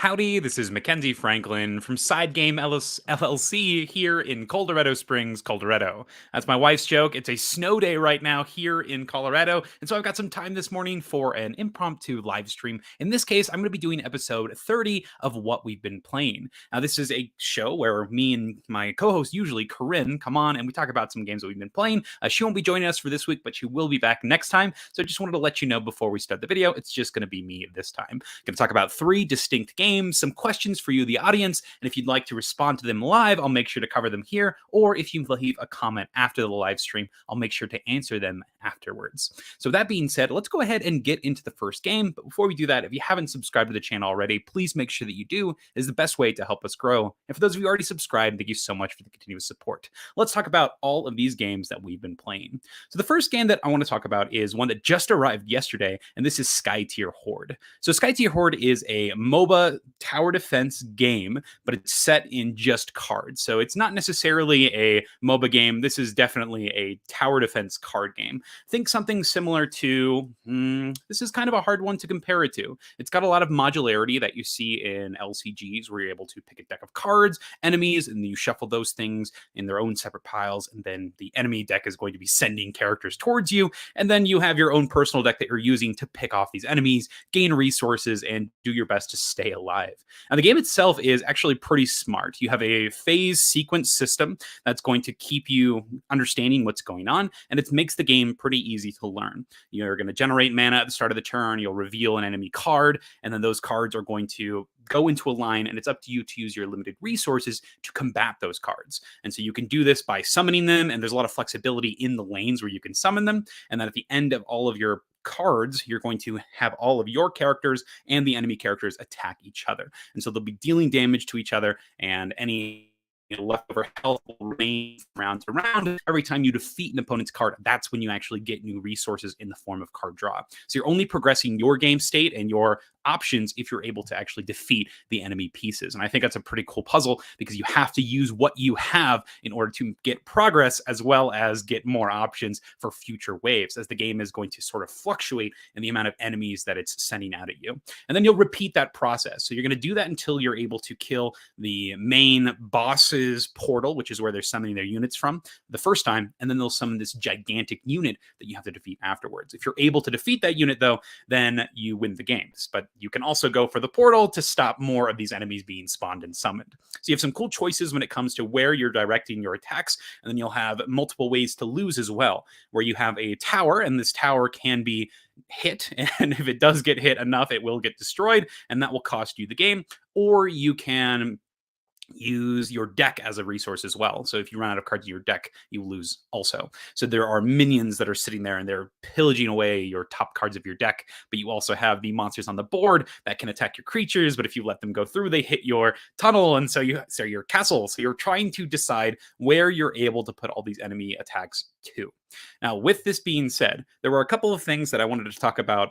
Howdy, this is Mackenzie Franklin from SideGame LLC here in Colorado Springs, Colorado. That's my wife's joke. It's a snow day right now here in Colorado, and so I've got some time this morning for an impromptu live stream. In this case, I'm going to be doing episode 30 of What We've Been Playing. Now, this is a show where me and my co-host, usually Corinne, come on and we talk about some games that we've been playing. She won't be joining us for this week, but she will be back next time. So I just wanted to let you know before we start the video, it's just going to be me this time. I'm going to talk about 3 distinct games, some questions for you, the audience, and if you'd like to respond to them live, I'll make sure to cover them here, or if you leave a comment after the live stream, I'll make sure to answer them afterwards. So that being said, let's go ahead and get into the first game, but before we do that, if you haven't subscribed to the channel already, please make sure that you do. It is the best way to help us grow, and for those of you already subscribed, thank you so much for the continuous support. Let's talk about all of these games that we've been playing. So the first game that I want to talk about is one that just arrived yesterday, and this is Skytear Horde. So Skytear Horde is a MOBA tower defense game, but it's set in just cards. So it's not necessarily a MOBA game. This is definitely a tower defense card game. Think something similar to, this is kind of a hard one to compare it to. It's got a lot of modularity that you see in LCGs where you're able to pick a deck of cards, enemies, and you shuffle those things in their own separate piles. And then the enemy deck is going to be sending characters towards you. And then you have your own personal deck that you're using to pick off these enemies, gain resources, and do your best to stay alive. Now, the game itself is actually pretty smart. You have a phase sequence system that's going to keep you understanding what's going on, and it makes the game pretty easy to learn. You're going to generate mana at the start of the turn, you'll reveal an enemy card, and then those cards are going to go into a line, and it's up to you to use your limited resources to combat those cards. And so you can do this by summoning them, and there's a lot of flexibility in the lanes where you can summon them, and then at the end of all of your cards, you're going to have all of your characters and the enemy characters attack each other. And so they'll be dealing damage to each other, and any leftover health will remain round to round. Every time you defeat an opponent's card, that's when you actually get new resources in the form of card draw. So you're only progressing your game state and your options if you're able to actually defeat the enemy pieces. And I think that's a pretty cool puzzle because you have to use what you have in order to get progress as well as get more options for future waves, as the game is going to sort of fluctuate in the amount of enemies that it's sending out at you. And then you'll repeat that process. So you're going to do that until you're able to kill the main boss's portal, which is where they're summoning their units from the first time, and then they'll summon this gigantic unit that you have to defeat afterwards. If you're able to defeat that unit, though, then you win the games. But you can also go for the portal to stop more of these enemies being spawned and summoned. So you have some cool choices when it comes to where you're directing your attacks, and then you'll have multiple ways to lose as well, where you have a tower, and this tower can be hit, and if it does get hit enough, it will get destroyed, and that will cost you the game. Or you can use your deck as a resource as well. So if you run out of cards in your deck, you lose also. So there are minions that are sitting there and they're pillaging away your top cards of your deck, but you also have the monsters on the board that can attack your creatures, but if you let them go through, they hit your tunnel, and so your castle. So you're trying to decide where you're able to put all these enemy attacks to. Now, with this being said, there were a couple of things that I wanted to talk about.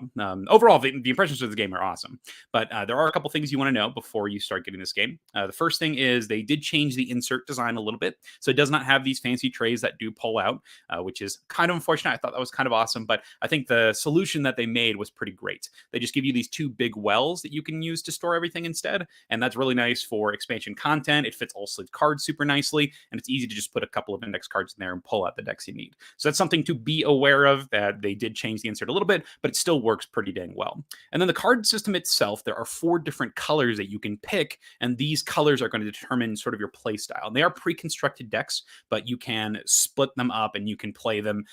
Overall, the impressions of the game are awesome, but there are a couple things you want to know before you start getting this game. The first thing is they did change the insert design a little bit, so it does not have these fancy trays that do pull out, which is kind of unfortunate. I thought that was kind of awesome, but I think the solution that they made was pretty great. They just give you these 2 big wells that you can use to store everything instead, and that's really nice for expansion content. It fits all sleeve cards super nicely, and it's easy to just put a couple of index cards in there and pull out the decks you need. So that's something to be aware of, that they did change the insert a little bit, but it still works pretty dang well. And then the card system itself, there are 4 different colors that you can pick, and these colors are going to determine sort of your play style. And they are pre-constructed decks, but you can split them up and you can play them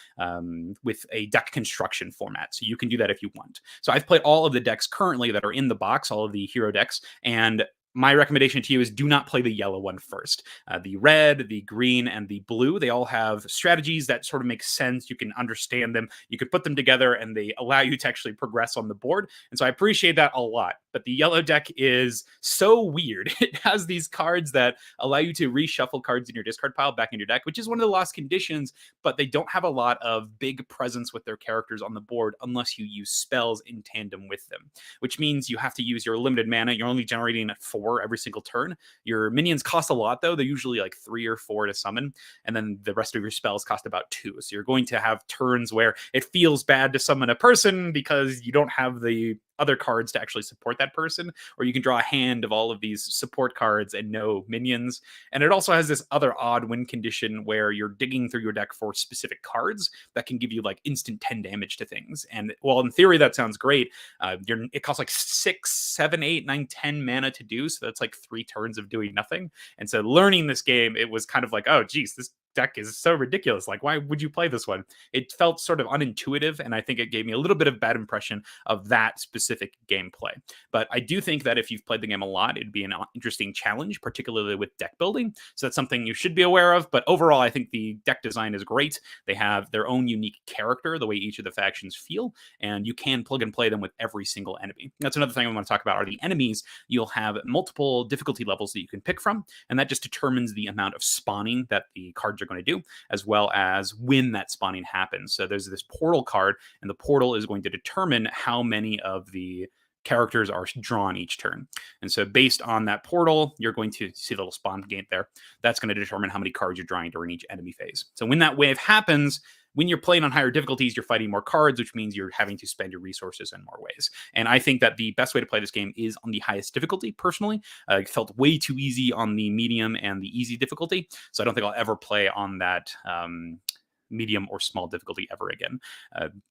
with a deck construction format. So you can do that if you want. So I've played all of the decks currently that are in the box, all of the hero decks, and my recommendation to you is do not play the yellow one first. The red, the green, and the blue, they all have strategies that sort of make sense. You can understand them. You can put them together, and they allow you to actually progress on the board. And so I appreciate that a lot. But the yellow deck is so weird. It has these cards that allow you to reshuffle cards in your discard pile back in your deck, which is one of the lost conditions, but they don't have a lot of big presence with their characters on the board unless you use spells in tandem with them, which means you have to use your limited mana. You're only generating 4 every single turn. Your minions cost a lot, though. They're usually like 3 or 4 to summon, and then the rest of your spells cost about 2. So you're going to have turns where it feels bad to summon a person because you don't have the other cards to actually support that person, or you can draw a hand of all of these support cards and no minions. And it also has this other odd win condition where you're digging through your deck for specific cards that can give you like instant 10 damage to things. And while in theory that sounds great, it costs like 6, 7, 8, 9, 10 mana to do. So that's like 3 turns of doing nothing. And so learning this game, it was kind of like, oh, geez, this deck is so ridiculous. Like, why would you play this one? It felt sort of unintuitive, and I think it gave me a little bit of bad impression of that specific gameplay. But I do think that if you've played the game a lot, it'd be an interesting challenge, particularly with deck building. So that's something you should be aware of. But overall, I think the deck design is great. They have their own unique character, the way each of the factions feel, and you can plug and play them with every single enemy. That's another thing I want to talk about are the enemies. You'll have multiple difficulty levels that you can pick from, and that just determines the amount of spawning that the cards are going to do, as well as when that spawning happens. So there's this portal card, and the portal is going to determine how many of the characters are drawn each turn. And so based on that portal, you're going to see the little spawn gate there. That's going to determine how many cards you're drawing during each enemy phase. So when that wave happens, when you're playing on higher difficulties, you're fighting more cards, which means you're having to spend your resources in more ways. And I think that the best way to play this game is on the highest difficulty, personally. It felt way too easy on the medium and the easy difficulty. So I don't think I'll ever play on that medium or small difficulty ever again.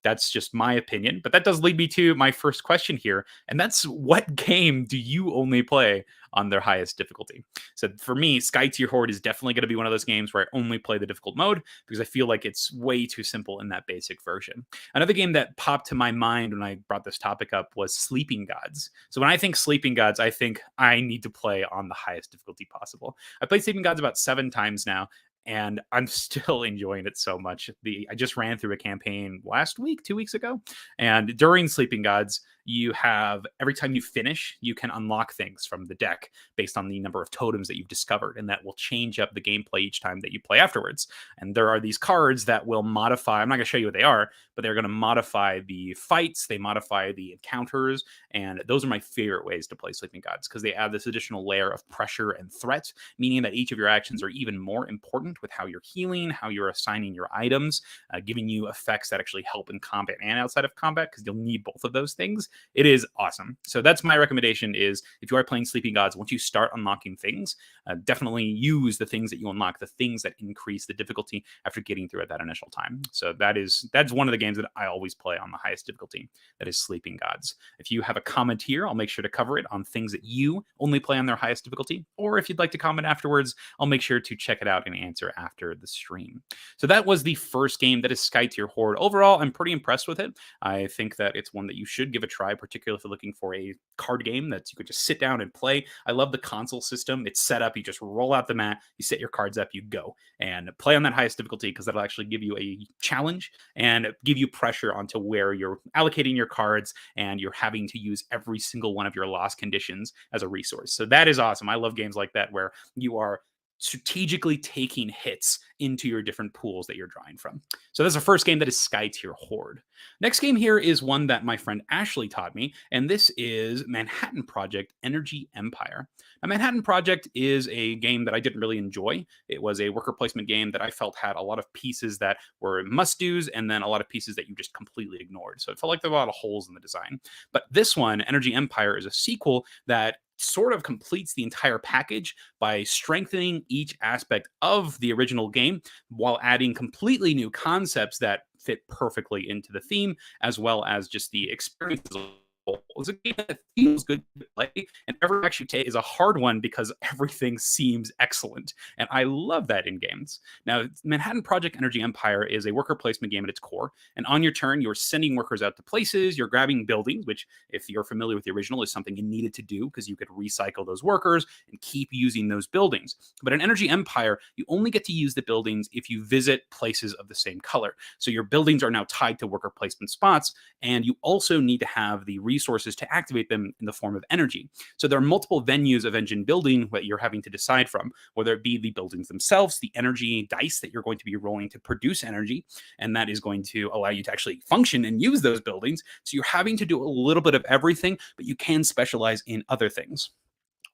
That's just my opinion. But that does lead me to my first question here. And that's, what game do you only play on their highest difficulty? So for me, Skytear Horde is definitely going to be one of those games where I only play the difficult mode because I feel like it's way too simple in that basic version. Another game that popped to my mind when I brought this topic up was Sleeping Gods. So when I think Sleeping Gods, I think I need to play on the highest difficulty possible. I played Sleeping Gods about 7 times now, and I'm still enjoying it so much. I just ran through a campaign last week, 2 weeks ago, and during Sleeping Gods, you have, every time you finish, you can unlock things from the deck based on the number of totems that you've discovered, and that will change up the gameplay each time that you play afterwards. And there are these cards that will modify, I'm not going to show you what they are, but they're going to modify the fights, they modify the encounters, and those are my favorite ways to play Sleeping Gods, because they add this additional layer of pressure and threat, meaning that each of your actions are even more important with how you're healing, how you're assigning your items, giving you effects that actually help in combat and outside of combat, because you'll need both of those things. It is awesome. So that's my recommendation, is if you are playing Sleeping Gods, once you start unlocking things, definitely use the things that you unlock, the things that increase the difficulty after getting through at that initial time. So that's one of the games that I always play on the highest difficulty. That is Sleeping Gods. If you have a comment here, I'll make sure to cover it on things that you only play on their highest difficulty. Or if you'd like to comment afterwards, I'll make sure to check it out and answer after the stream. So that was the first game. That is Skytear Horde. Overall, I'm pretty impressed with it. I think that it's one that you should give a try, particularly if you're looking for a card game that you could just sit down and play. I love the console system. It's set up. You just roll out the mat, you set your cards up, you go and play on that highest difficulty, because that'll actually give you a challenge and give you pressure onto where you're allocating your cards, and you're having to use every single one of your lost conditions as a resource. So that is awesome. I love games like that where you are strategically taking hits into your different pools that you're drawing from. So that's the first game. That is Skytear Horde. Next game here is one that my friend Ashley taught me, and this is Manhattan Project Energy Empire. Now, Manhattan Project is a game that I didn't really enjoy. It was a worker placement game that I felt had a lot of pieces that were must-dos, and then a lot of pieces that you just completely ignored. So it felt like there were a lot of holes in the design. But this one, Energy Empire, is a sequel that sort of completes the entire package by strengthening each aspect of the original game while adding completely new concepts that fit perfectly into the theme, as well as just the experience as a whole. It's a game that feels good to play, and every action you take is a hard one because everything seems excellent, and I love that in games. Now, Manhattan Project Energy Empire is a worker placement game at its core, and on your turn, you're sending workers out to places, you're grabbing buildings, which, if you're familiar with the original, is something you needed to do because you could recycle those workers and keep using those buildings. But in Energy Empire, you only get to use the buildings if you visit places of the same color. So your buildings are now tied to worker placement spots, and you also need to have the resources to activate them in the form of energy. So there are multiple venues of engine building that you're having to decide from, whether it be the buildings themselves, the energy dice that you're going to be rolling to produce energy, and that is going to allow you to actually function and use those buildings. So you're having to do a little bit of everything, but you can specialize in other things.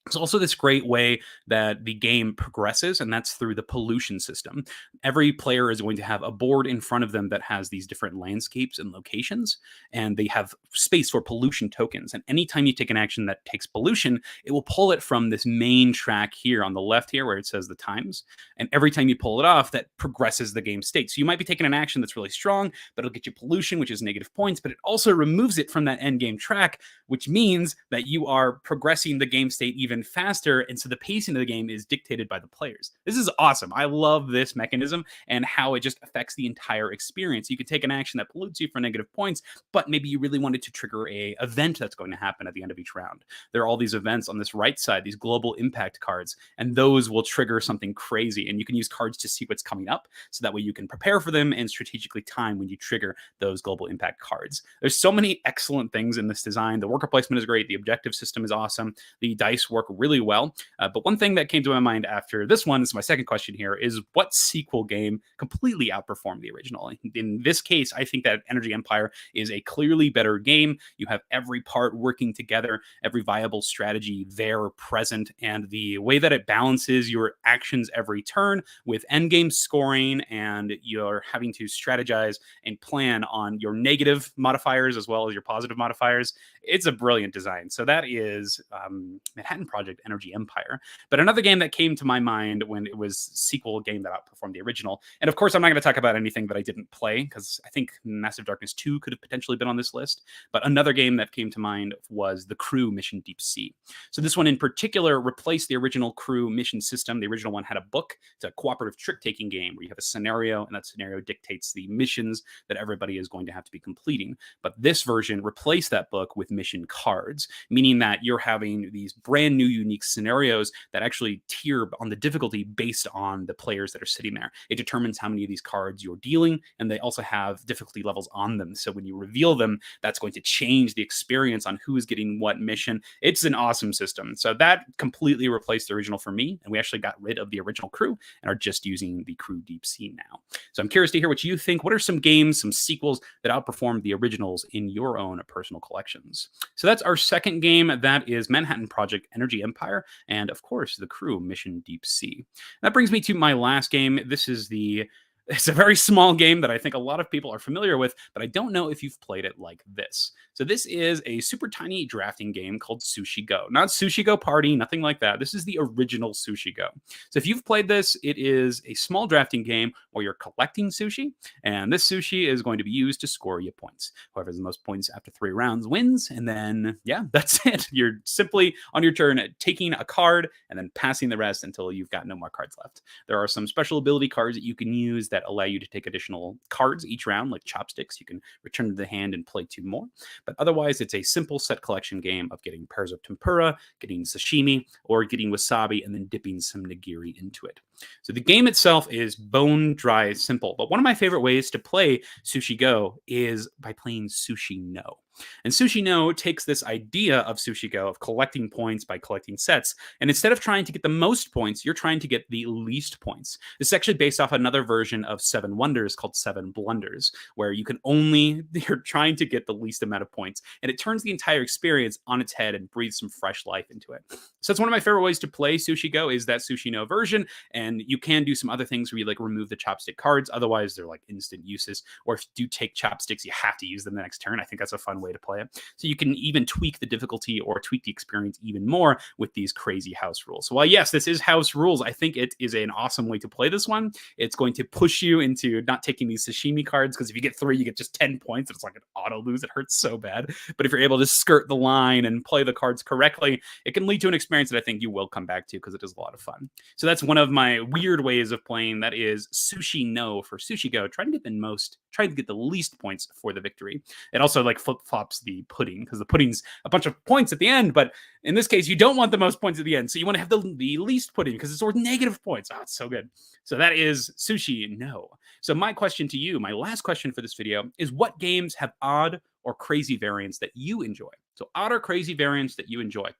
It's also this great way that the game progresses, and that's through the pollution system. Every player is going to have a board in front of them that has these different landscapes and locations, and they have space for pollution tokens. And anytime you take an action that takes pollution, it will pull it from this main track here on the left here where it says the times. And every time you pull it off, that progresses the game state. So you might be taking an action that's really strong, but it'll get you pollution, which is negative points, but it also removes it from that end game track, which means that you are progressing the game state even faster. And so the pacing of the game is dictated by the players. This is awesome. I love this mechanism and how it just affects the entire experience. You could take an action that pollutes you for negative points, but maybe you really wanted to trigger a event that's going to happen at the end of each round. There are all these events on this right side, these global impact cards, and those will trigger something crazy. And you can use cards to see what's coming up, so that way you can prepare for them and strategically time when you trigger those global impact cards. There's so many excellent things in this design. The worker placement is great. The objective system is awesome. The dice work really well. But one thing that came to my mind after this one, this is my second question here, is what sequel game completely outperformed the original? In this case, I think that Energy Empire is a clearly better game. You have every part working together, every viable strategy there present, and the way that it balances your actions every turn with endgame scoring, and you're having to strategize and plan on your negative modifiers as well as your positive modifiers. It's a brilliant design. So that is Manhattan Project Energy Empire. But another game that came to my mind when it was sequel game that outperformed the original, and of course I'm not going to talk about anything that I didn't play, because I think Massive Darkness 2 could have potentially been on this list, but another game that came to mind was the Crew Mission Deep Sea. So this one in particular replaced the original Crew mission system. The original one had a book. It's a cooperative trick-taking game where you have a scenario, and that scenario dictates the missions that everybody is going to have to be completing. But this version replaced that book with mission cards, meaning that you're having these brand new unique scenarios that actually tier on the difficulty based on the players that are sitting there. It determines how many of these cards you're dealing, and they also have difficulty levels on them. So when you reveal them, that's going to change the experience on who is getting what mission. It's an awesome system. So that completely replaced the original for me, and we actually got rid of the original Crew and are just using the Crew Deep Sea now. So I'm curious to hear what you think. What are some games, some sequels that outperformed the originals in your own personal collections? So that's our second game. That is Manhattan Project Energy Empire, and of course, the Crew Mission Deep Sea. That brings me to my last game. It's a very small game that I think a lot of people are familiar with, but I don't know if you've played it like this. So this is a super tiny drafting game called Sushi Go. Not Sushi Go Party, nothing like that. This is the original Sushi Go. So if you've played this, it is a small drafting game where you're collecting sushi, and this sushi is going to be used to score you points. Whoever has the most points after 3 rounds wins, and then, yeah, that's it. You're simply, on your turn, taking a card and then passing the rest until you've got no more cards left. There are some special ability cards that you can use that allow you to take additional cards each round, like chopsticks. You can return to the hand and play 2 more. But otherwise, it's a simple set collection game of getting pairs of tempura, getting sashimi, or getting wasabi, and then dipping some nigiri into it. So the game itself is bone dry simple. But one of my favorite ways to play Sushi Go is by playing Sushi No. And Sushi No takes this idea of Sushi Go of collecting points by collecting sets. And instead of trying to get the most points, you're trying to get the least points. This is actually based off another version of Seven Wonders called Seven Blunders, where you're trying to get the least amount of points. And it turns the entire experience on its head and breathes some fresh life into it. So it's one of my favorite ways to play Sushi Go is that Sushi No version. And you can do some other things where you like remove the chopstick cards. Otherwise, they're like instant uses. Or if you do take chopsticks, you have to use them the next turn. I think that's a fun way to play it. So you can even tweak the difficulty or tweak the experience even more with these crazy house rules. So while yes, this is house rules, I think it is an awesome way to play this one. It's going to push you into not taking these sashimi cards, because if you get 3, you get just 10 points. It's like an auto lose. It hurts so bad. But if you're able to skirt the line and play the cards correctly, it can lead to an experience that I think you will come back to, because it is a lot of fun. So that's one of my weird ways of playing. That is Sushi No for Sushi Go. Try to get the least points for the victory. It also like flip-flops the pudding, because the pudding's a bunch of points at the end, but in this case, you don't want the most points at the end. So you want to have the least pudding, because it's worth negative points. Oh, it's so good. So that is Sushi No. So my question to you, my last question for this video, is what games have odd or crazy variants that you enjoy? So odd or crazy variants that you enjoy.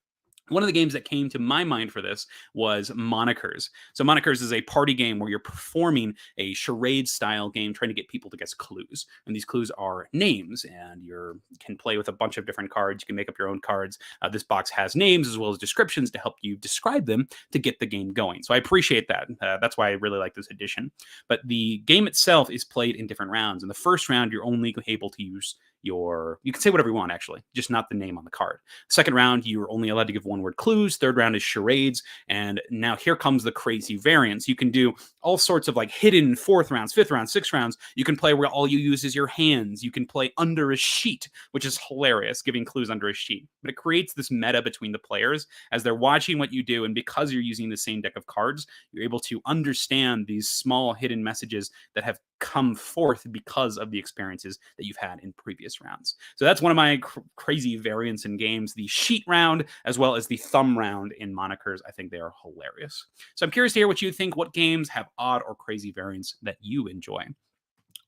One of the games that came to my mind for this was Monikers. So Monikers is a party game where you're performing a charade style game trying to get people to guess clues. And these clues are names, and you can play with a bunch of different cards. You can make up your own cards. This box has names as well as descriptions to help you describe them to get the game going. So I appreciate that. That's why I really like this edition. But the game itself is played in different rounds. In the first round, you're only able to use you can say whatever you want, actually, just not the name on the card. Second round, you're only allowed to give one word clues. Third round is charades. And now here comes the crazy variance. You can do all sorts of like hidden fourth rounds, fifth rounds, sixth rounds. You can play where all you use is your hands. You can play under a sheet, which is hilarious, giving clues under a sheet. But it creates this meta between the players as they're watching what you do. And because you're using the same deck of cards, you're able to understand these small hidden messages that have come forth because of the experiences that you've had in previous rounds. So that's one of my crazy variants in games, the sheet round as well as the thumb round in Monikers. I think they are hilarious. So I'm curious to hear what you think. What games have odd or crazy variants that you enjoy?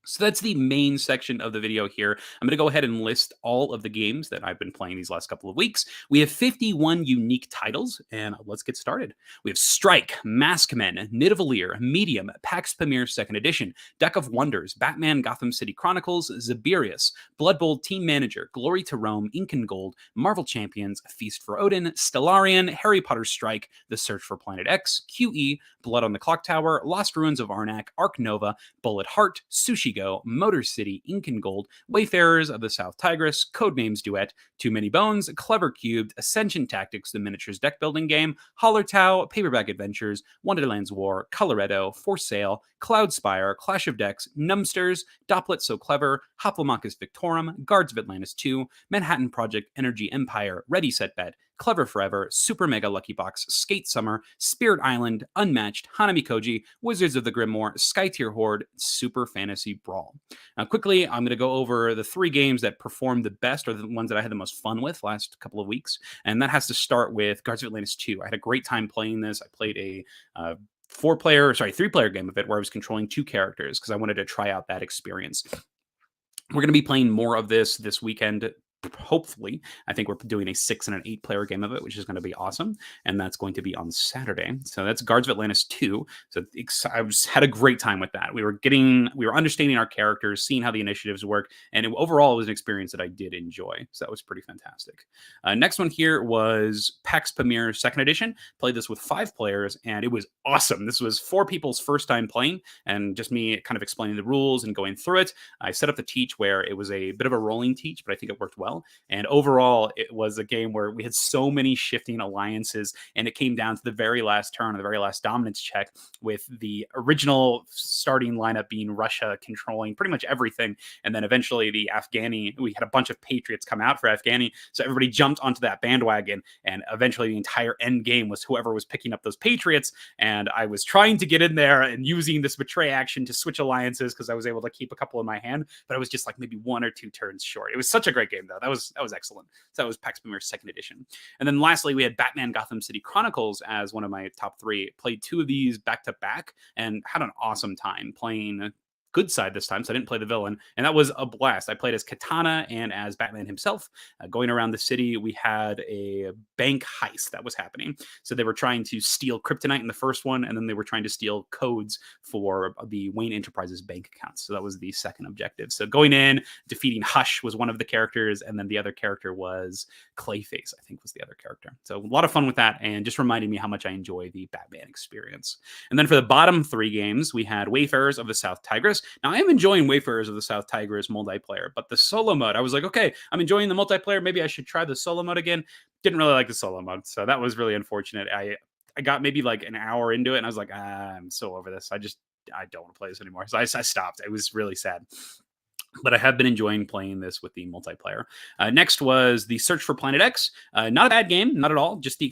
So that's the main section of the video here. I'm going to go ahead and list all of the games that I've been playing these last couple of weeks. We have 51 unique titles, and let's get started. We have Strike, Maskmen, Nidavellir, Medium, Pax Pamir 2nd Edition, Deck of Wonders, Batman Gotham City Chronicles, Zaberias, Blood Bowl Team Manager, Glory to Rome, Incan Gold, Marvel Champions, Feast for Odin, Stellarian, Harry Potter Strike, The Search for Planet X, QE, Blood on the Clock Tower, Lost Ruins of Arnak, Arc Nova, Bullet Heart, Sushi Go, Motor City, Incan Gold, Wayfarers of the South Tigris, Codenames Duet, Too Many Bones, Clever Cubed, Ascension Tactics, the Miniatures Deck Building Game, Hollertau, Paperback Adventures, Wonderlands War, Coloretto, For Sale, Cloudspire, Clash of Decks, Numsters, Dopplet So Clever, Hoplomachus Victorum, Guards of Atlantis II, Manhattan Project, Energy Empire, Ready Set Bet, Clever Forever, Super Mega Lucky Box, Skate Summer, Spirit Island, Unmatched, Hanami Koji, Wizards of the Grimoire, Skytear Horde, Super Fantasy Brawl. Now, quickly, I'm going to go over the 3 games that performed the best, or the ones that I had the most fun with last couple of weeks, and that has to start with Guards of Atlantis 2. I had a great time playing this. I played a 3-player game of it where I was controlling 2 characters because I wanted to try out that experience. We're going to be playing more of this weekend. Hopefully, I think we're doing a 6 and an 8-player game of it, which is going to be awesome, and that's going to be on Saturday. So that's Guards of Atlantis 2. So had a great time with that. We were understanding our characters, seeing how the initiatives work, and overall it was an experience that I did enjoy. So that was pretty fantastic. Next one here was Pax Pamir 2nd Edition. Played this with 5 players, and it was awesome. This was 4 people's first time playing, and just me kind of explaining the rules and going through it. I set up the teach where it was a bit of a rolling teach, but I think it worked well. And overall, it was a game where we had so many shifting alliances, and it came down to the very last turn, the very last dominance check, with the original starting lineup being Russia controlling pretty much everything. And then eventually the Afghani, we had a bunch of Patriots come out for Afghani. So everybody jumped onto that bandwagon. And eventually the entire end game was whoever was picking up those Patriots. And I was trying to get in there and using this betray action to switch alliances because I was able to keep a couple in my hand. But I was just like maybe 1 or 2 turns short. It was such a great game, though. That was excellent. So that was Pax Pamir 2nd Edition. And then lastly, we had Batman Gotham City Chronicles as one of my top 3. Played 2 of these back to back and had an awesome time playing good side this time, so I didn't play the villain, and that was a blast. I played as Katana and as Batman himself. Going around the city, we had a bank heist that was happening. So they were trying to steal kryptonite in the first one, and then they were trying to steal codes for the Wayne Enterprises bank accounts. So that was the second objective. So going in, defeating Hush was one of the characters, and then the other character was Clayface, I think was the other character. So a lot of fun with that, and just reminding me how much I enjoy the Batman experience. And then for the bottom 3 games, we had Wayfarers of the South Tigris. Now, I am enjoying Wayfarers of the South Tigris multiplayer, but the solo mode, I was like, okay, I'm enjoying the multiplayer. Maybe I should try the solo mode again. Didn't really like the solo mode, so that was really unfortunate. I got maybe like an hour into it, and I was like, I'm so over this. I don't want to play this anymore. So I stopped. It was really sad. But I have been enjoying playing this with the multiplayer. Next was The Search for Planet X. Not a bad game, not at all. Just the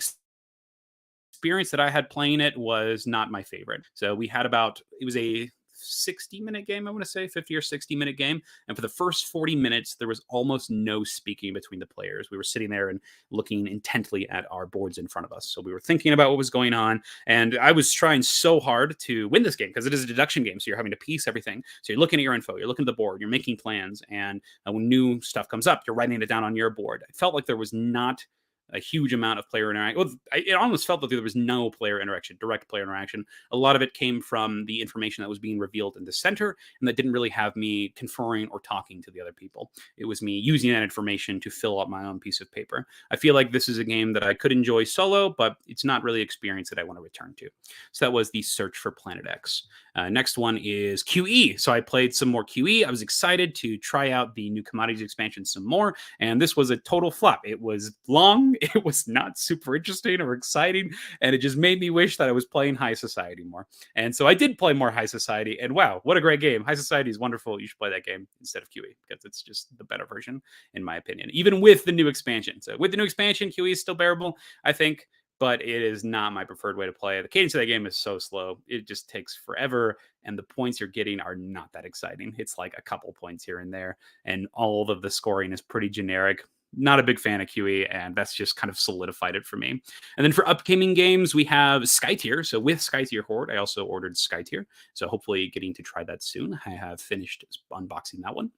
experience that I had playing it was not my favorite. So we had it was a 60-minute game, I want to say, 50 or 60-minute game. And for the first 40 minutes, there was almost no speaking between the players. We were sitting there and looking intently at our boards in front of us. So we were thinking about what was going on. And I was trying so hard to win this game because it is a deduction game. So you're having to piece everything. So you're looking at your info, you're looking at the board, you're making plans. And when new stuff comes up, you're writing it down on your board. I felt like there was not a huge amount of player interaction. Well, it almost felt that there was no player interaction, direct player interaction. A lot of it came from the information that was being revealed in the center, and that didn't really have me conferring or talking to the other people. It was me using that information to fill up my own piece of paper. I feel like this is a game that I could enjoy solo, but it's not really an experience that I want to return to. So that was the Search for Planet X. Next one is QE. So I played some more QE. I was excited to try out the new commodities expansion some more, and this was a total flop. It was long, it was not super interesting or exciting, and it just made me wish that I was playing High Society more. And so I did play more High Society, and wow, what a great game. High Society is wonderful. You should play that game instead of QE because it's just the better version, in my opinion, even with the new expansion. So with the new expansion, QE is still bearable, I think, but it is not my preferred way to play. The cadence of that game is so slow. It just takes forever, and the points you're getting are not that exciting. It's like a couple points here and there, and all of the scoring is pretty generic. Not a big fan of QE, and that's just kind of solidified it for me. And then for upcoming games, we have Skytear. So with Skytear Horde, I also ordered Skytear. So hopefully getting to try that soon. I have finished unboxing that one.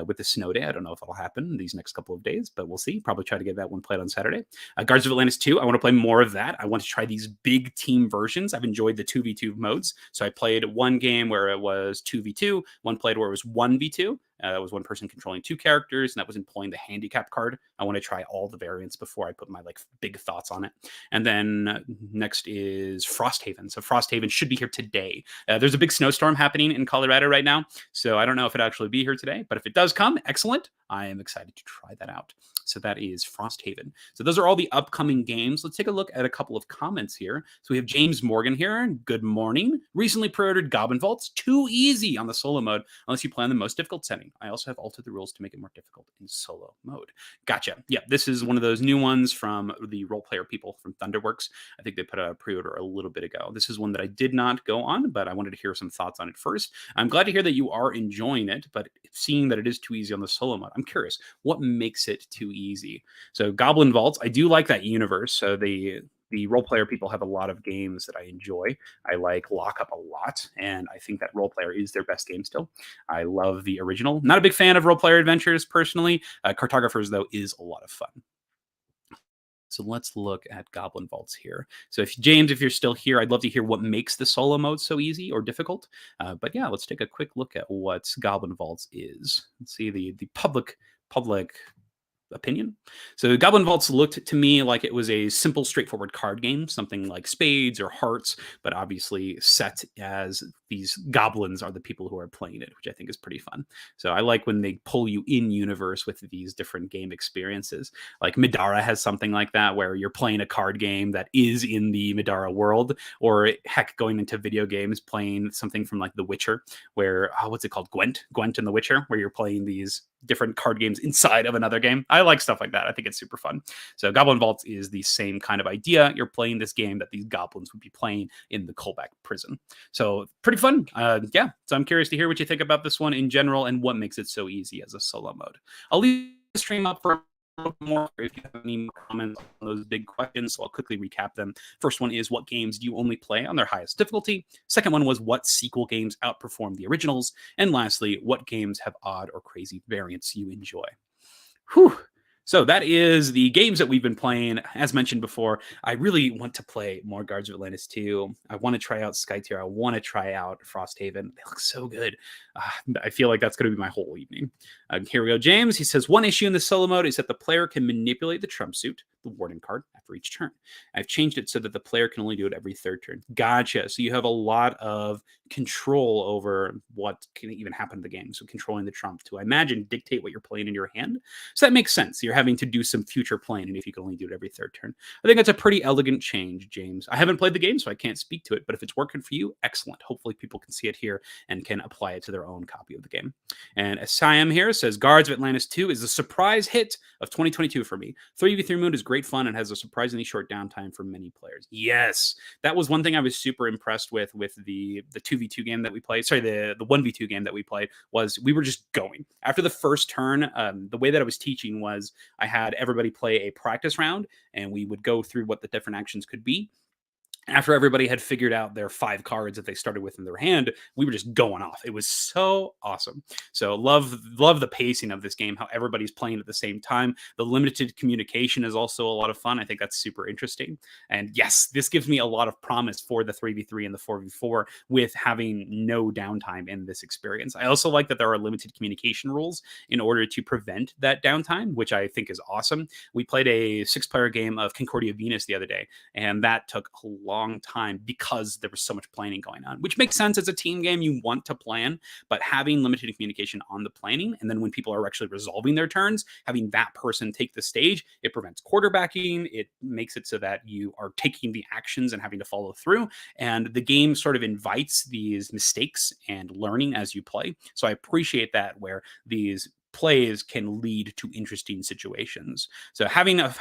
With the snow day, I don't know if it'll happen these next couple of days, but we'll see. Probably try to get that one played on Saturday. Guards of Atlantis 2, I want to play more of that. I want to try these big team versions. I've enjoyed the 2v2 modes. So I played one game where it was 2v2, one played where it was 1v2. That was one person controlling two characters, and that was employing the handicap card. I want to try all the variants before I put my big thoughts on it. And then next is Frosthaven. So Frosthaven should be here today. There's a big snowstorm happening in Colorado right now, so I don't know if it'll actually be here today, but if it does come, excellent. I am excited to try that out. So that is Frosthaven. So those are all the upcoming games. Let's take a look at a couple of comments here. So we have James Morgan here. Good morning. Recently pre-ordered Goblin Vaults. Too easy on the solo mode unless you play on the most difficult setting. I also have altered the rules to make it more difficult in solo mode. Gotcha. Yeah, this is one of those new ones from the role player people from Thunderworks. I think they put a pre-order a little bit ago. This is one that I did not go on, but I wanted to hear some thoughts on it first. I'm glad to hear that you are enjoying it, but seeing that it is too easy on the solo mode, I'm curious, what makes it too easy? So Goblin Vaults, I do like that universe. So the role player people have a lot of games that I enjoy. I like Lockup a lot, and I think that Role Player is their best game still. I love the original. Not a big fan of Role Player Adventures personally. Cartographers, though, is a lot of fun. So let's look at Goblin Vaults here. So James, if you're still here, I'd love to hear what makes the solo mode so easy or difficult. But yeah, let's take a quick look at what Goblin Vaults is. Let's see the public opinion. So Goblin Vaults looked to me like it was a simple, straightforward card game, something like spades or hearts, but obviously set as these goblins are the people who are playing it, which I think is pretty fun. So I like when they pull you in universe with these different game experiences. Like Midara has something like that, where you're playing a card game that is in the Midara world, or heck, going into video games, playing something from like The Witcher, where, what's it called? Gwent in The Witcher, where you're playing these different card games inside of another game. I like stuff like that. I think it's super fun. So Goblin Vaults is the same kind of idea. You're playing this game that these goblins would be playing in the Kolbak prison. So pretty fun. Yeah. So I'm curious to hear what you think about this one in general and what makes it so easy as a solo mode. I'll leave the stream up for a little more if you have any more comments on those big questions. So I'll quickly recap them. First one is, what games do you only play on their highest difficulty? Second one was, what sequel games outperform the originals? And lastly, what games have odd or crazy variants you enjoy? Whew. So that is the games that we've been playing. As mentioned before, I really want to play more Guards of Atlantis 2. I want to try out Skytear. I want to try out Frosthaven. They look so good. I feel like that's going to be my whole evening. Here we go. James, he says, one issue in the solo mode is that the player can manipulate the trump suit, the warden card, after each turn. I've changed it so that the player can only do it every third turn. Gotcha. So you have a lot of control over what can even happen to the game. So controlling the trump to, I imagine, dictate what you're playing in your hand. So that makes sense. You're having to do some future planning if you can only do it every third turn. I think that's a pretty elegant change, James. I haven't played the game, so I can't speak to it, but if it's working for you, excellent. Hopefully people can see it here and can apply it to their own copy of the game. And Asayam here says, Guards of Atlantis 2 is the surprise hit of 2022 for me. 3v3 mode is great fun and has a surprisingly short downtime for many players. Yes, that was one thing I was super impressed with the 2v2 game that we played. Sorry, the 1v2 game that we played was we were just going. After the first turn, the way that I was teaching was I had everybody play a practice round, and we would go through what the different actions could be. after everybody had figured out their 5 cards that they started with in their hand, we were just going off. It was so awesome. So love the pacing of this game, how everybody's playing at the same time. The limited communication is also a lot of fun. I think that's super interesting. And yes, this gives me a lot of promise for the 3v3 and the 4v4 with having no downtime in this experience. I also like that there are limited communication rules in order to prevent that downtime, which I think is awesome. We played a 6-player game of Concordia Venus the other day, and that took a long time because there was so much planning going on, which makes sense. As a team game, you want to plan, but having limited communication on the planning, and then when people are actually resolving their turns, having that person take the stage, it prevents quarterbacking. It makes it so that you are taking the actions and having to follow through, and the game sort of invites these mistakes and learning as you play. So I appreciate that, where these plays can lead to interesting situations. So having a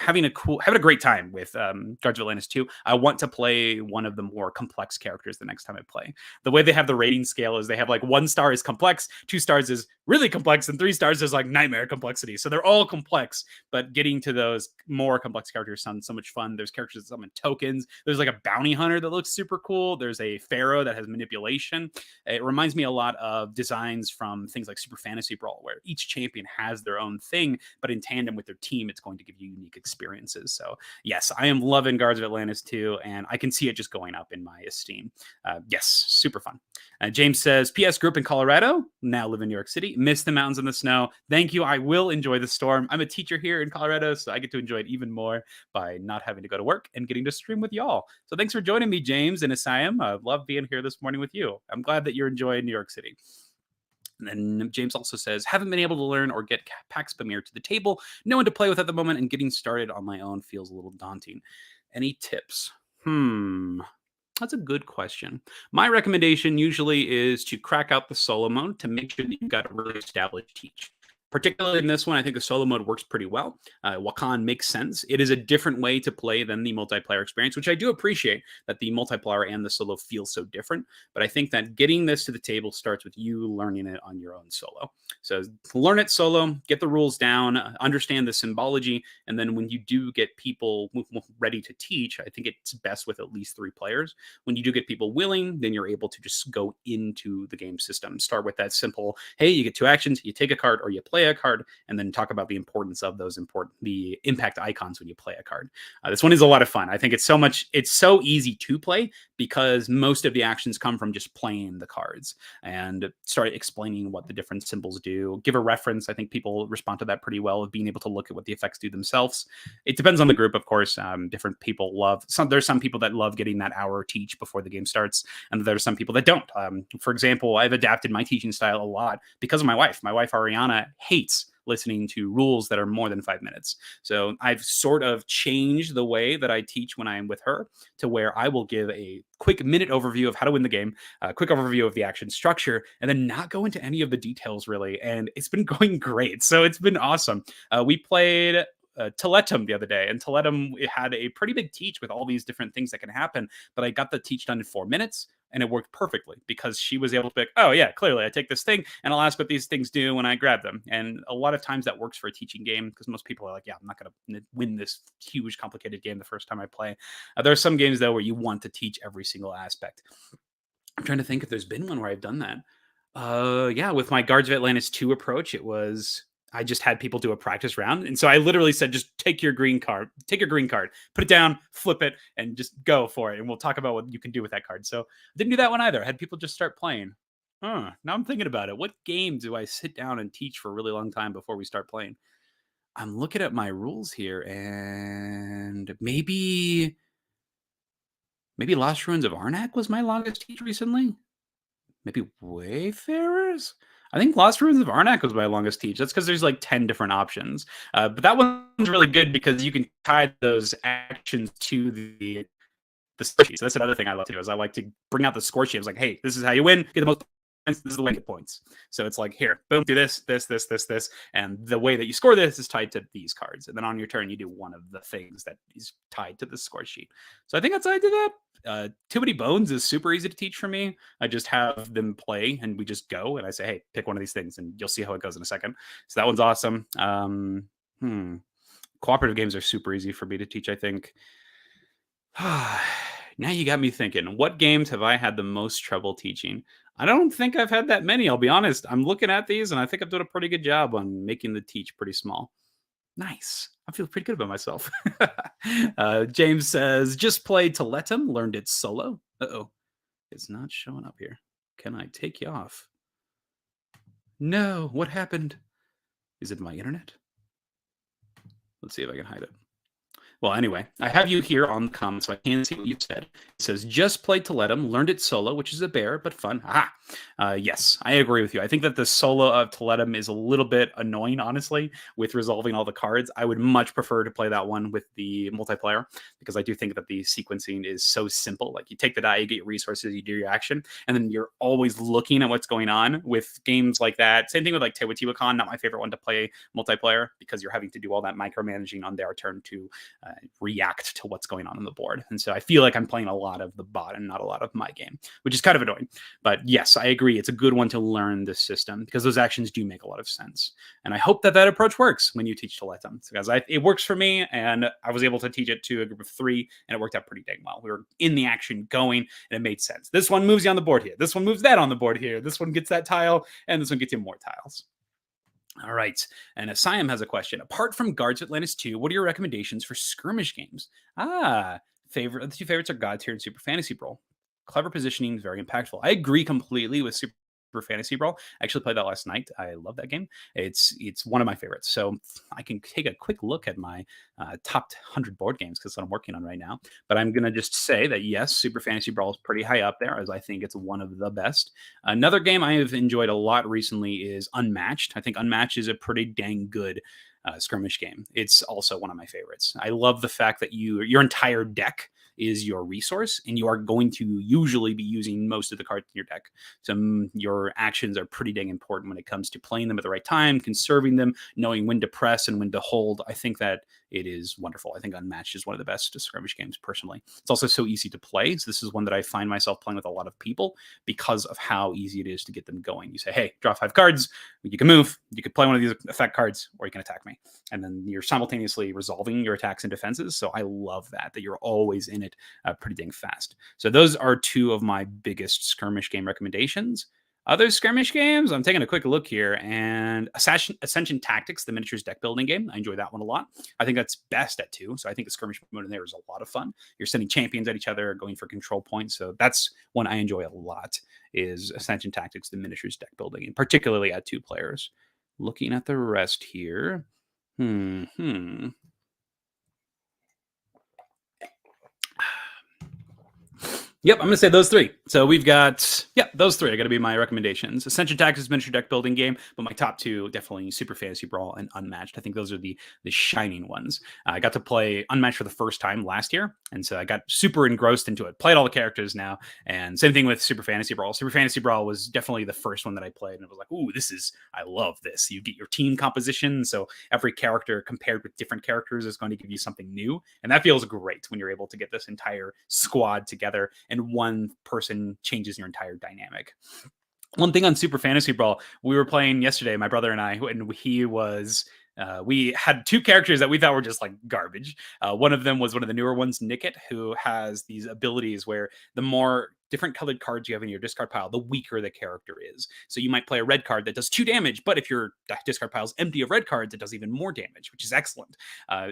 great time with Guards of Atlantis 2. I want to play one of the more complex characters the next time I play. The way they have the rating scale is they have like 1 star is complex, 2 stars is really complex, and 3 stars is like nightmare complexity. So they're all complex, but getting to those more complex characters sounds so much fun. There's characters that summon tokens. There's like a bounty hunter that looks super cool. There's a pharaoh that has manipulation. It reminds me a lot of designs from things like Super Fantasy Brawl, where each champion has their own thing, but in tandem with their team, it's going to give you unique experiences. So yes, I am loving Guards of Atlantis 2, and I can see it just going up in my esteem. Yes, super fun. James says, P.S. Grew up in Colorado, now live in New York City. Miss the mountains and the snow. Thank you. I will enjoy the storm. I'm a teacher here in Colorado, so I get to enjoy it even more by not having to go to work and getting to stream with y'all. So thanks for joining me, James and Asayam. I love being here this morning with you. I'm glad that you're enjoying New York City. And then James also says, haven't been able to learn or get Pax Pamir to the table. No one to play with at the moment, and getting started on my own feels a little daunting. Any tips? That's a good question. My recommendation usually is to crack out the solo mode to make sure that you've got a really established teach. Particularly in this one, I think the solo mode works pretty well. Wakan makes sense. It is a different way to play than the multiplayer experience, which I do appreciate, that the multiplayer and the solo feel so different. But I think that getting this to the table starts with you learning it on your own solo. So learn it solo, get the rules down, understand the symbology, and then when you do get people ready to teach, I think it's best with at least 3 players. When you do get people willing, then you're able to just go into the game system. Start with that simple, hey, you get 2 actions, you take a card or you play a card, and then talk about the importance of the impact icons when you play a card. This one is a lot of fun. I think it's so easy to play because most of the actions come from just playing the cards and start explaining what the different symbols do. Give a reference. I think people respond to that pretty well, of being able to look at what the effects do themselves. It depends on the group, of course. Different people there's some people that love getting that hour teach before the game starts, and there's some people that don't. For example, I've adapted my teaching style a lot because of my wife. My wife, Ariana, hates listening to rules that are more than 5 minutes. So I've sort of changed the way that I teach when I am with her, to where I will give a quick minute overview of how to win the game, a quick overview of the action structure, and then not go into any of the details really. And it's been going great. So it's been awesome. We played Teletum the other day, and Teletum had a pretty big teach with all these different things that can happen, but I got the teach done in 4 minutes, and it worked perfectly because she was able to pick, oh yeah, clearly I take this thing and I'll ask what these things do when I grab them. And a lot of times that works for a teaching game, because most people are like, yeah, I'm not going to win this huge complicated game the first time I play. There are some games though where you want to teach every single aspect. I'm trying to think if there's been one where I've done that. Yeah, with my Guards of Atlantis 2 approach, I just had people do a practice round. And so I literally said, just take your green card, put it down, flip it, and just go for it. And we'll talk about what you can do with that card. So I didn't do that one either. I had people just start playing. Now I'm thinking about it. What game do I sit down and teach for a really long time before we start playing? I'm looking at my rules here, and maybe Lost Ruins of Arnak was my longest teach recently. Maybe Wayfarers? I think Lost Ruins of Arnak was my longest teach. That's because there's like 10 different options. But that one's really good because you can tie those actions to the score sheet. So that's another thing I love to do, is I like to bring out the score sheet. I was like, hey, this is how you win. Get the most points. This is the way to get points. So it's like, here, boom, do this. And the way that you score this is tied to these cards. And then on your turn, you do one of the things that is tied to the score sheet. So I think that's how I did that. Too Many Bones is super easy to teach for me. I just have them play and we just go, and I say, hey, pick one of these things and you'll see how it goes in a second. So that one's awesome. Cooperative games are super easy for me to teach, I think. Now you got me thinking, what games have I had the most trouble teaching? I don't think I've had that many, I'll be honest. I'm looking at these and I think I've done a pretty good job on making the teach pretty small. Nice. I feel pretty good about myself. James says, just played to let him, learned it solo. Uh-oh. It's not showing up here. Can I take you off? No, what happened? Is it my internet? Let's see if I can hide it. Well, anyway, I have you here on the comments, so I can see what you've said. It says, just played to let him, learned it solo, which is a bear, but fun. Yes, I agree with you. I think that the solo of Toletum is a little bit annoying, honestly, with resolving all the cards. I would much prefer to play that one with the multiplayer, because I do think that the sequencing is so simple. Like, you take the die, you get your resources, you do your action, and then you're always looking at what's going on with games like that. Same thing with like Teotihuacan, not my favorite one to play multiplayer, because you're having to do all that micromanaging on their turn to react to what's going on the board. And so I feel like I'm playing a lot of the bot and not a lot of my game, which is kind of annoying. But yes, I agree. It's a good one to learn this system because those actions do make a lot of sense. And I hope that that approach works when you teach to let them, because it works for me. And I was able to teach it to a group of 3 and it worked out pretty dang well. We were in the action going and it made sense. This one moves you on the board here. This one moves that on the board here. This one gets that tile and this one gets you more tiles. All right. And Siam has a question. Apart from Guards Atlantis II, what are your recommendations for skirmish games? The 2 favorites are God Tier and Super Fantasy Brawl. Clever positioning is very impactful. I agree completely with Super Fantasy Brawl. I actually played that last night. I love that game. It's one of my favorites. So I can take a quick look at my top 100 board games because that's what I'm working on right now. But I'm going to just say that yes, Super Fantasy Brawl is pretty high up there, as I think it's one of the best. Another game I have enjoyed a lot recently is Unmatched. I think Unmatched is a pretty dang good skirmish game. It's also one of my favorites. I love the fact that your entire deck is your resource, and you are going to usually be using most of the cards in your deck. So your actions are pretty dang important when it comes to playing them at the right time, conserving them, knowing when to press and when to hold. I think that it is wonderful. I think Unmatched is one of the best skirmish games, personally. It's also so easy to play. So this is one that I find myself playing with a lot of people because of how easy it is to get them going. You say, hey, draw 5 cards. You can move. You could play one of these effect cards, or you can attack me. And then you're simultaneously resolving your attacks and defenses. So I love that you're always in it pretty dang fast. So those are 2 of my biggest skirmish game recommendations. Other skirmish games, I'm taking a quick look here, and Ascension Tactics, the miniatures deck building game. I enjoy that one a lot. I think that's best at 2. So I think the skirmish mode in there is a lot of fun. You're sending champions at each other, going for control points. So that's one I enjoy a lot, is Ascension Tactics, the miniatures deck building, and particularly at 2 players. Looking at the rest here. Yep, I'm going to say those 3. So we've got, those 3 are going to be my recommendations. Ascension Tactics miniature deck building game, but my top 2, definitely Super Fantasy Brawl and Unmatched. I think those are the shining ones. I got to play Unmatched for the first time last year, and so I got super engrossed into it. Played all the characters now, and same thing with Super Fantasy Brawl. Super Fantasy Brawl was definitely the first one that I played, and it was like, ooh, I love this. You get your team composition, so every character compared with different characters is going to give you something new, and that feels great when you're able to get this entire squad together and one person changes your entire dynamic. One thing on Super Fantasy Brawl, we were playing yesterday, my brother and I, and we had 2 characters that we thought were just like garbage. One of them was one of the newer ones, Nickit, who has these abilities where the more different colored cards you have in your discard pile, the weaker the character is. So you might play a red card that does 2 damage, but if your discard pile is empty of red cards, it does even more damage, which is excellent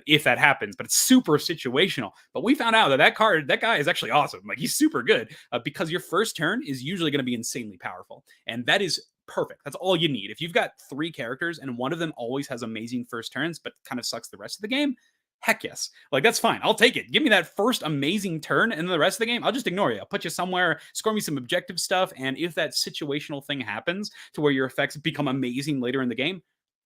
if that happens. But it's super situational. But we found out that guy is actually awesome. Like, he's super good because your first turn is usually going to be insanely powerful. And that is perfect. That's all you need. If you've got 3 characters and one of them always has amazing first turns, but kind of sucks the rest of the game, heck yes. Like, that's fine. I'll take it. Give me that first amazing turn, and then the rest of the game, I'll just ignore you. I'll put you somewhere, score me some objective stuff, and if that situational thing happens to where your effects become amazing later in the game,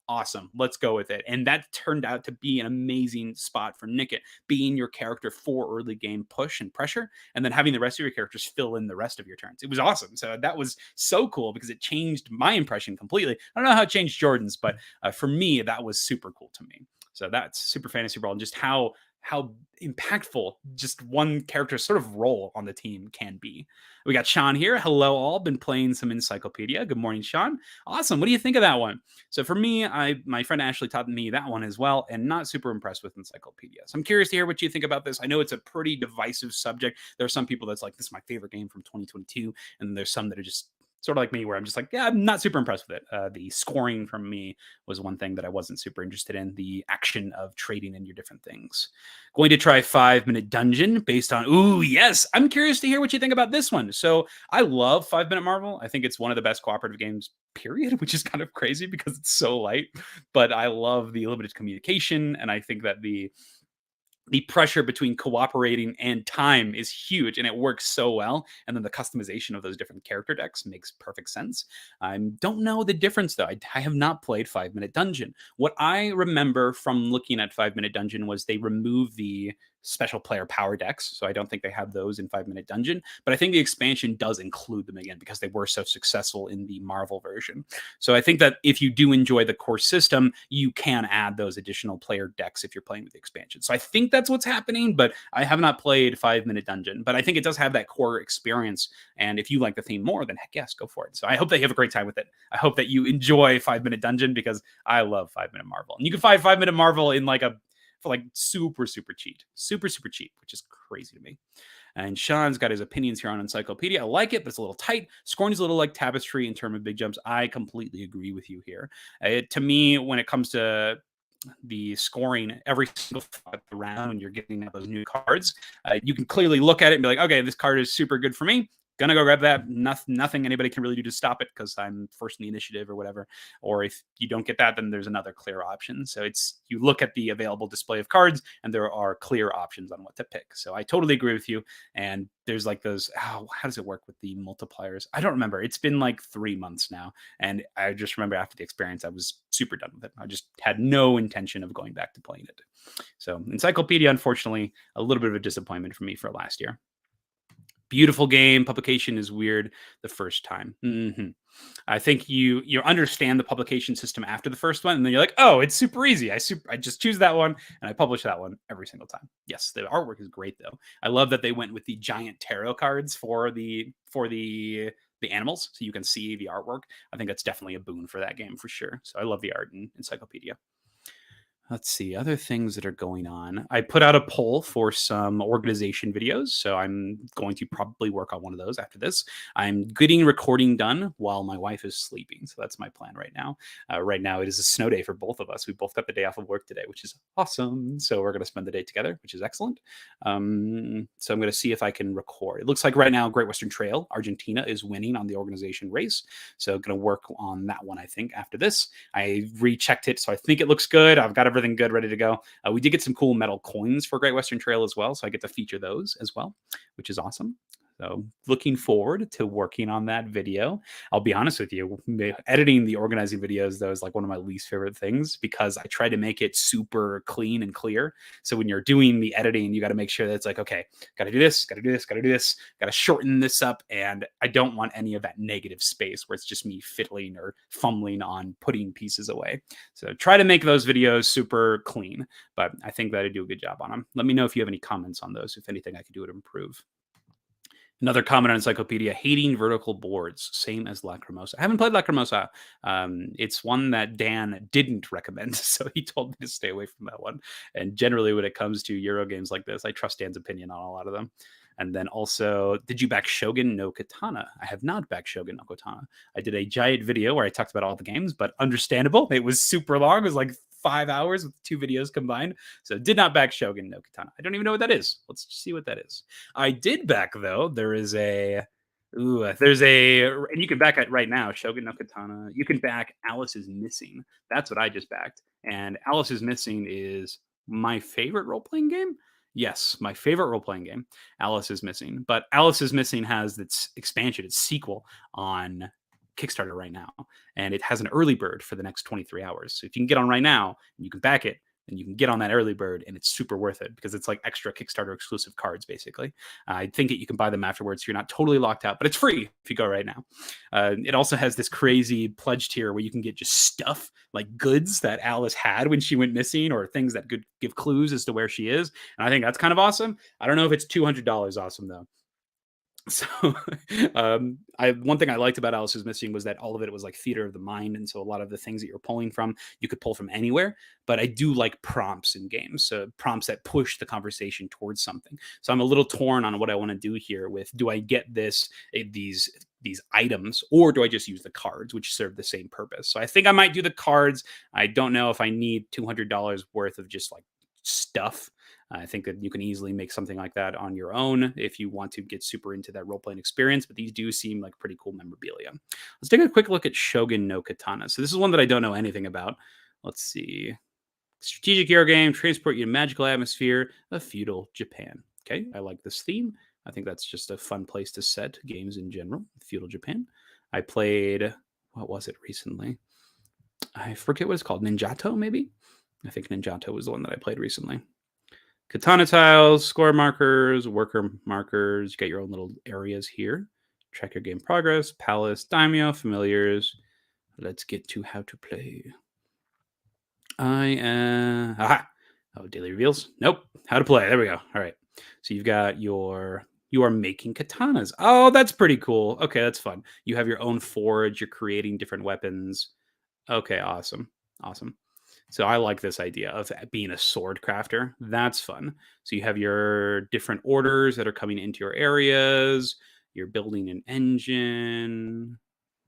awesome. Let's go with it. And that turned out to be an amazing spot for Nickit, being your character for early game push and pressure, and then having the rest of your characters fill in the rest of your turns. It was awesome. So that was so cool because it changed my impression completely. I don't know how it changed Jordan's, but for me, that was super cool to me. So that's Super Fantasy Brawl, and just how how impactful just one character's sort of role on the team can be. We got Sean here. Hello, all. Been playing some Encyclopedia. Good morning, Sean. Awesome. What do you think of that one? So for me, my friend Ashley taught me that one as well, and not super impressed with Encyclopedia. So I'm curious to hear what you think about this. I know it's a pretty divisive subject. There are some people that's like, this is my favorite game from 2022, and there's some that are just sort of like me, where I'm just like, yeah, I'm not super impressed with it. The scoring from me was one thing that I wasn't super interested in. The action of trading in your different things. Going to try 5-minute dungeon based on, ooh, yes. I'm curious to hear what you think about this one. So I love 5-minute Marvel. I think it's one of the best cooperative games, period, which is kind of crazy because it's so light. But I love the limited communication, and I think that the pressure between cooperating and time is huge, and it works so well. And then the customization of those different character decks makes perfect sense. I don't know the difference though. I have not played 5-minute dungeon. What I remember from looking at 5-minute dungeon was they removed the special player power decks, so I don't think they have those in 5-minute dungeon, but I think the expansion does include them again because they were so successful in the Marvel version. So I think that if you do enjoy the core system, you can add those additional player decks if you're playing with the expansion. So I think that's what's happening, but I have not played 5-minute dungeon, but I think it does have that core experience. And if you like the theme more, then heck yes, go for it. So I hope that you have a great time with it. I hope that you enjoy 5-minute dungeon because I love 5-minute Marvel. And you can find 5-minute Marvel in like for like super cheap, super cheap, which is crazy to me. And Sean's got his opinions here on Encyclopedia. I like it, but it's a little tight. Scoring is a little like Tapestry in terms of big jumps. I completely agree with you here. To me, when it comes to the scoring every single round when you're getting those new cards, you can clearly look at it and be like, okay, this card is super good for me. Gonna go grab that. Nothing anybody can really do to stop it because I'm first in the initiative or whatever. Or if you don't get that, then there's another clear option. So you look at the available display of cards and there are clear options on what to pick. So I totally agree with you. And there's like those, how does it work with the multipliers? I don't remember. It's been like 3 months now. And I just remember after the experience, I was super done with it. I just had no intention of going back to playing it. So Encyclopedia, unfortunately, a little bit of a disappointment for me for last year. Beautiful game. Publication is weird the first time. I think you understand the publication system after the first one, and then you're like, oh, it's super easy. I just choose that one and I publish that one every single time. Yes, the artwork is great though. I love that they went with the giant tarot cards for the animals, so you can see the artwork. I think that's definitely a boon for that game for sure. So I love the art in Encyclopedia. Let's see, other things that are going on. I put out a poll for some organization videos, so I'm going to probably work on one of those after this. I'm getting recording done while my wife is sleeping, so that's my plan right now. Right now, it is a snow day for both of us. We both got the day off of work today, which is awesome. So we're going to spend the day together, which is excellent. So I'm going to see if I can record. It looks like right now, Great Western Trail, Argentina is winning on the organization race. So going to work on that one, I think, after this. I rechecked it, so I think it looks good. I've got everything good, ready to go. We did get some cool metal coins for Great Western Trail as well, so I get to feature those as well, which is awesome. So looking forward to working on that video. I'll be honest with you, editing the organizing videos, though, is like one of my least favorite things because I try to make it super clean and clear. So when you're doing the editing, you got to make sure that it's like, okay, got to do this, got to do this, got to do this, got to shorten this up. And I don't want any of that negative space where it's just me fiddling or fumbling on putting pieces away. So try to make those videos super clean, but I think that I do a good job on them. Let me know if you have any comments on those, if anything I could do to improve. Another comment on Encyclopedia, hating vertical boards, same as Lacrimosa. I haven't played Lacrimosa. It's one that Dan didn't recommend, so he told me to stay away from that one. And generally, when it comes to Euro games like this, I trust Dan's opinion on a lot of them. And then also, did you back Shogun no Katana? I have not backed Shogun no Katana. I did a giant video where I talked about all the games, but understandable. It was super long. It was like 5 hours with 2 videos combined. So did not back Shogun no Katana. I don't even know what that is. Let's see what that is. I did back, though. There's a, and you can back it right now, Shogun no Katana. You can back Alice is Missing. That's what I just backed. And Alice is Missing is my favorite role-playing game. Yes, my favorite role-playing game, Alice is Missing. But Alice is Missing has its expansion, its sequel on Kickstarter right now. And it has an early bird for the next 23 hours. So if you can get on right now, you can back it, and you can get on that early bird, and it's super worth it because it's like extra Kickstarter exclusive cards, basically. I think that you can buy them afterwards, so you're not totally locked out, but it's free if you go right now. It also has this crazy pledge tier where you can get just stuff like goods that Alice had when she went missing, or things that could give clues as to where she is. And I think that's kind of awesome. I don't know if it's $200 awesome though. So, one thing I liked about Alice is Missing was that all of it was like theater of the mind, and so a lot of the things that you're pulling from, you could pull from anywhere. But I do like prompts in games, so prompts that push the conversation towards something. So I'm a little torn on what I want to do here. With do I get these items, or do I just use the cards, which serve the same purpose? So I think I might do the cards. I don't know if I need $200 worth of just like stuff. I think that you can easily make something like that on your own if you want to get super into that role-playing experience, but these do seem like pretty cool memorabilia. Let's take a quick look at Shogun no Katana. So this is one that I don't know anything about. Let's see. Strategic hero game, transport you to magical atmosphere of feudal Japan. Okay, I like this theme. I think that's just a fun place to set games in general, feudal Japan. I played, what was it recently? I forget what it's called. Ninjato, maybe? I think Ninjato was the one that I played recently. Katana tiles, score markers, worker markers. You got your own little areas here. Track your game progress, palace, daimyo, familiars. Let's get to how to play. Aha! Oh, daily reveals. Nope. How to play. There we go. All right. So you've got you are making katanas. Oh, that's pretty cool. Okay, that's fun. You have your own forge. You're creating different weapons. Okay, awesome. Awesome. So I like this idea of being a sword crafter. That's fun. So you have your different orders that are coming into your areas. You're building an engine.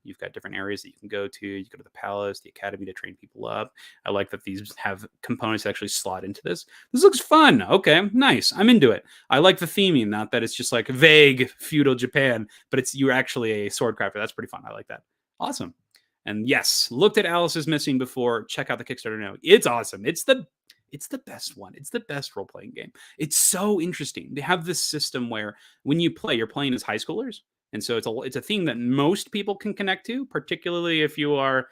You've got different areas that you can go to. You go to the palace, the academy to train people up. I like that these have components that actually slot into this. This looks fun. Okay, nice. I'm into it. I like the theming, not that it's just like vague feudal Japan, but it's you're actually a sword crafter. That's pretty fun. I like that. Awesome. And yes, looked at Alice is Missing before. Check out the Kickstarter now. It's awesome. It's the best one. It's the best role-playing game. It's so interesting. They have this system where when you play, you're playing as high schoolers. And so it's a theme that most people can connect to, particularly if you are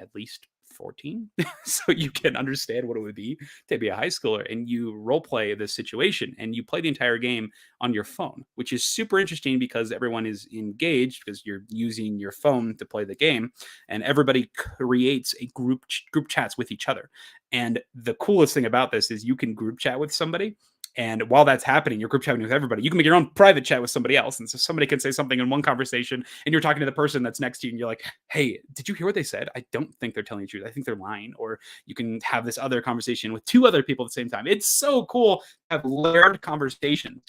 at least 14. So you can understand what it would be to be a high schooler, and you role play this situation and you play the entire game on your phone, which is super interesting because everyone is engaged because you're using your phone to play the game, and everybody creates a group chats with each other. And the coolest thing about this is you can group chat with somebody, and while that's happening, you're group chatting with everybody. You can make your own private chat with somebody else. And so somebody can say something in one conversation, and you're talking to the person that's next to you, and you're like, hey, did you hear what they said? I don't think they're telling the truth. I think they're lying. Or you can have this other conversation with two other people at the same time. It's so cool to have layered conversations.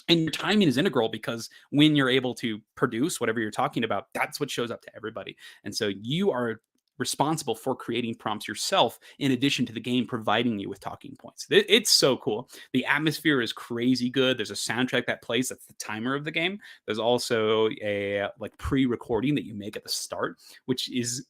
And your timing is integral because when you're able to produce whatever you're talking about, that's what shows up to everybody. And so you are responsible for creating prompts yourself in addition to the game providing you with talking points. It's so cool. The atmosphere is crazy good. There's a soundtrack that plays that's the timer of the game. There's also a like pre-recording that you make at the start, which is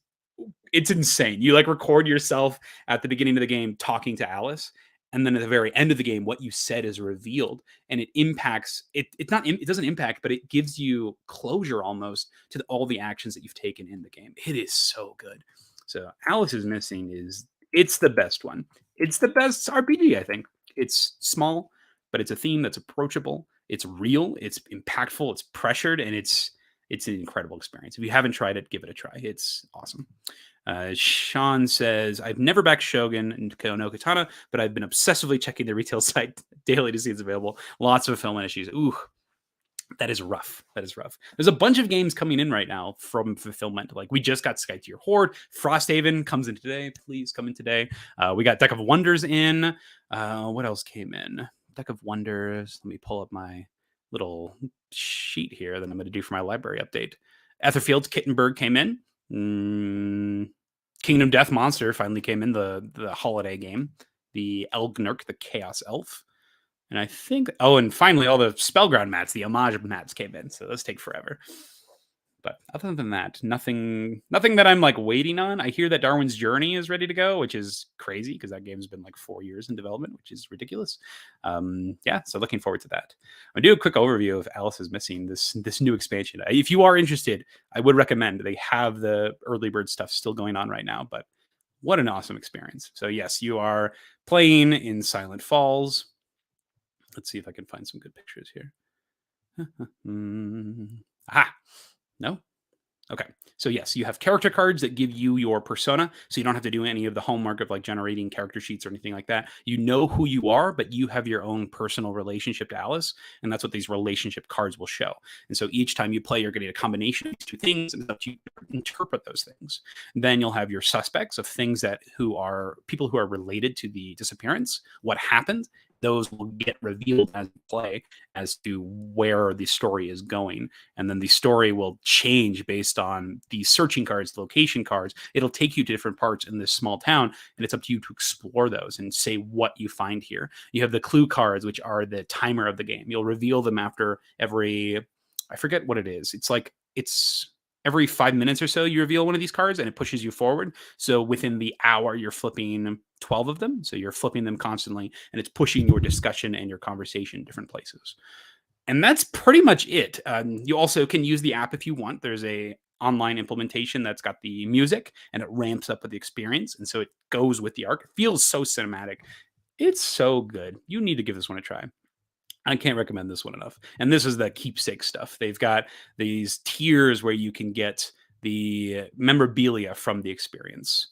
it's insane. You like record yourself at the beginning of the game talking to Alice, and then at the very end of the game what you said is revealed, and it impacts it doesn't impact, but it gives you closure almost to all the actions that you've taken in the game. It is so good. So Alice is Missing it's the best one. It's the best RPG, I think. It's small, but it's a theme that's approachable. It's real, it's impactful, it's pressured, and it's an incredible experience. If you haven't tried it, give it a try. It's awesome. Sean says, I've never backed Shogun and no Katana, but I've been obsessively checking the retail site daily to see it's available. Lots of fulfillment issues. Ooh, that is rough. That is rough. There's a bunch of games coming in right now from fulfillment. Like we just got Skytear Horde. Frosthaven comes in today. Please come in today. We got Deck of Wonders in. What else came in? Deck of Wonders. Let me pull up my little sheet here that I'm going to do for my library update. Etherfield's Kittenberg came in. Kingdom Death Monster finally came in, the holiday game. The Elgnurk, the Chaos Elf. And I think, and finally all the Spellground mats, the homage mats came in. So those take forever. But other than that, nothing that I'm like waiting on. I hear that Darwin's Journey is ready to go, which is crazy because that game's been like 4 years in development, which is ridiculous. Yeah, so looking forward to that. I'll do a quick overview of Alice is Missing, this new expansion. If you are interested, I would recommend. They have the early bird stuff still going on right now, but What an awesome experience. So yes, you are playing in Silent Falls. Let's see if I can find some good pictures here. Aha. No? Okay. So yes, you have character cards that give you your persona. So you don't have to do any of the homework of like generating character sheets or anything like that. You know who you are, but you have your own personal relationship to Alice. And that's what these relationship cards will show. And so each time you play, you're getting a combination of these two things and you interpret those things. Then you'll have your suspects of things that who are people who are related to the disappearance, what happened. Those will get revealed as you play as to where the story is going. And then the story will change based on the searching cards, the location cards. It'll take you to different parts in this small town, and it's up to you to explore those and say what you find here. You have the clue cards, which are the timer of the game. You'll reveal them after every, I forget what it is. It's every 5 minutes or so you reveal one of these cards and it pushes you forward. So within the hour, you're flipping 12 of them. So you're flipping them constantly and it's pushing your discussion and your conversation in different places. And that's pretty much it. You also can use the app if you want. There's a online implementation that's got the music and it ramps up with the experience. And so it goes with the arc. It feels so cinematic. It's so good. You need to give this one a try. I can't recommend this one enough. And this is the keepsake stuff. They've got these tiers where you can get the memorabilia from the experience.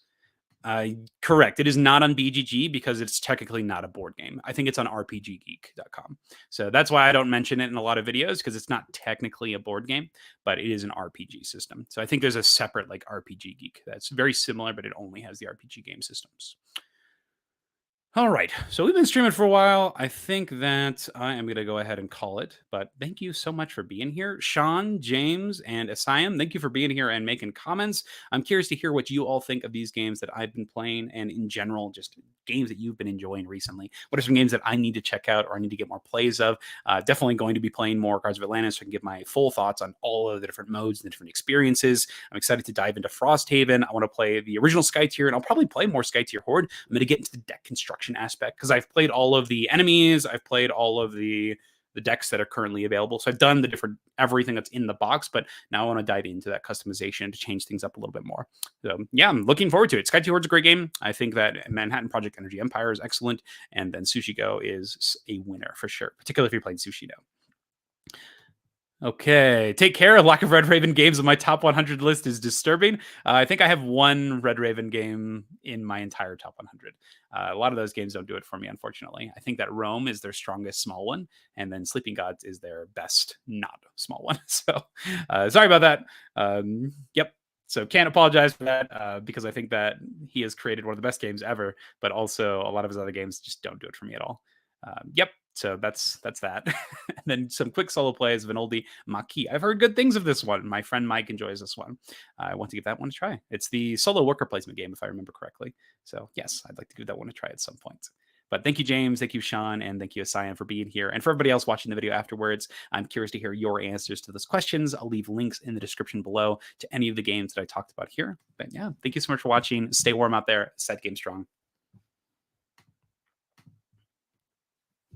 Correct. It is not on BGG because it's technically not a board game. I think it's on RPGgeek.com. So that's why I don't mention it in a lot of videos because it's not technically a board game, but it is an RPG system. So I think there's a separate like RPG Geek that's very similar, but it only has the RPG game systems. All right, so we've been streaming for a while. I think that I am going to go ahead and call it, but thank you so much for being here. Sean, James, and Asayam, thank you for being here and making comments. I'm curious to hear what you all think of these games that I've been playing and in general, just games that you've been enjoying recently. What are some games that I need to check out or I need to get more plays of? Definitely going to be playing more Cards of Atlantis so I can give my full thoughts on all of the different modes and the different experiences. I'm excited to dive into Frosthaven. I want to play the original Skytear, and I'll probably play more Skytear Horde. I'm going to get into the deck construction aspect because I've played all of the enemies, I've played all of the decks that are currently available. So I've done the different everything that's in the box, but now I want to dive into that customization to change things up a little bit more. So yeah, I'm looking forward to it. Skytear Horde's a great game. I think that Manhattan Project Energy Empire is excellent, and then Sushi Go is a winner for sure, particularly if you're playing Sushi Go. Okay, take care. Lack of Red Raven games on my top 100 list is disturbing. I think I have one Red Raven game in my entire top 100. A lot of those games don't do it for me, unfortunately. I think that Rome is their strongest small one, and then Sleeping Gods is their best not small one. So sorry about that. Yep. So can't apologize for that because I think that he has created one of the best games ever, but also a lot of his other games just don't do it for me at all. Yep. So that's that. And then some quick solo plays of an oldie, Maki. I've heard good things of this one. My friend Mike enjoys this one. I want to give that one a try. It's the solo worker placement game, if I remember correctly. So yes, I'd like to give that one a try at some point. But thank you, James. Thank you, Sean. And thank you, Asyan, for being here. And for everybody else watching the video afterwards, I'm curious to hear your answers to those questions. I'll leave links in the description below to any of the games that I talked about here. But yeah, thank you so much for watching. Stay warm out there. SideGame Strong.